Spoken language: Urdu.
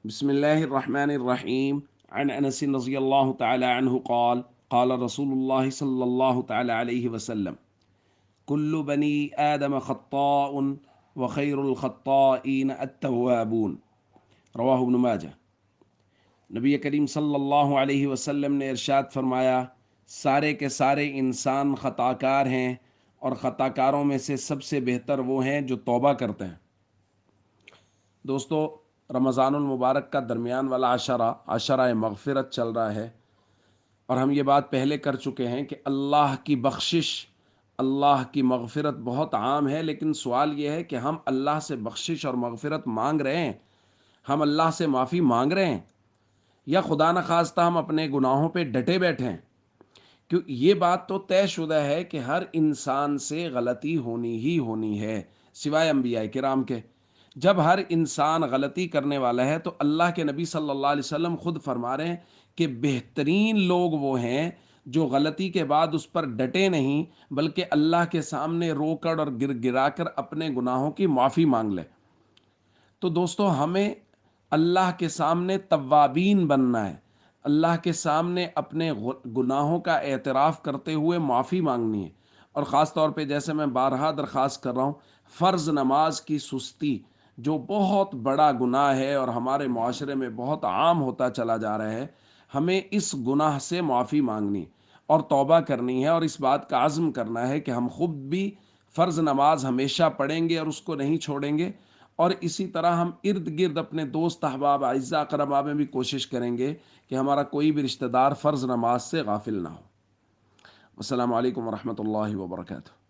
بسم الله الرحمن الرحيم. عن أنس رضي الله تعالى عنه قال قال رسول الله صلى الله تعالى عليه وسلم: كل بني آدم خطاء وخير الخطائين التوابون. رواہ ابن ماجہ۔ نبی کریم صلی اللہ علیہ وسلم نے ارشاد فرمایا، سارے کے سارے انسان خطا کار ہیں، اور خطا کاروں میں سے سب سے بہتر وہ ہیں جو توبہ کرتے ہیں۔ دوستو، رمضان المبارک کا درمیان والا عشرہ مغفرت چل رہا ہے، اور ہم یہ بات پہلے کر چکے ہیں کہ اللہ کی بخشش، اللہ کی مغفرت بہت عام ہے، لیکن سوال یہ ہے کہ ہم اللہ سے بخشش اور مغفرت مانگ رہے ہیں، ہم اللہ سے معافی مانگ رہے ہیں، یا خدا نخواستہ ہم اپنے گناہوں پہ ڈٹے بیٹھے ہیں؟ کیوں یہ بات تو طے شدہ ہے کہ ہر انسان سے غلطی ہونی ہی ہونی ہے، سوائے انبیاء کرام کے۔ جب ہر انسان غلطی کرنے والا ہے تو اللہ کے نبی صلی اللہ علیہ وسلم خود فرما رہے ہیں کہ بہترین لوگ وہ ہیں جو غلطی کے بعد اس پر ڈٹے نہیں، بلکہ اللہ کے سامنے رو کر اور گر گرا کر اپنے گناہوں کی معافی مانگ لے۔ تو دوستو، ہمیں اللہ کے سامنے توابین بننا ہے، اللہ کے سامنے اپنے گناہوں کا اعتراف کرتے ہوئے معافی مانگنی ہے۔ اور خاص طور پہ جیسے میں بارہا درخواست کر رہا ہوں، فرض نماز کی سستی جو بہت بڑا گناہ ہے اور ہمارے معاشرے میں بہت عام ہوتا چلا جا رہا ہے، ہمیں اس گناہ سے معافی مانگنی اور توبہ کرنی ہے، اور اس بات کا عزم کرنا ہے کہ ہم خود بھی فرض نماز ہمیشہ پڑھیں گے اور اس کو نہیں چھوڑیں گے، اور اسی طرح ہم ارد گرد اپنے دوست احباب اعزاء اقرباء میں بھی کوشش کریں گے کہ ہمارا کوئی بھی رشتہ دار فرض نماز سے غافل نہ ہو۔ السلام علیکم ورحمۃ اللہ وبرکاتہ۔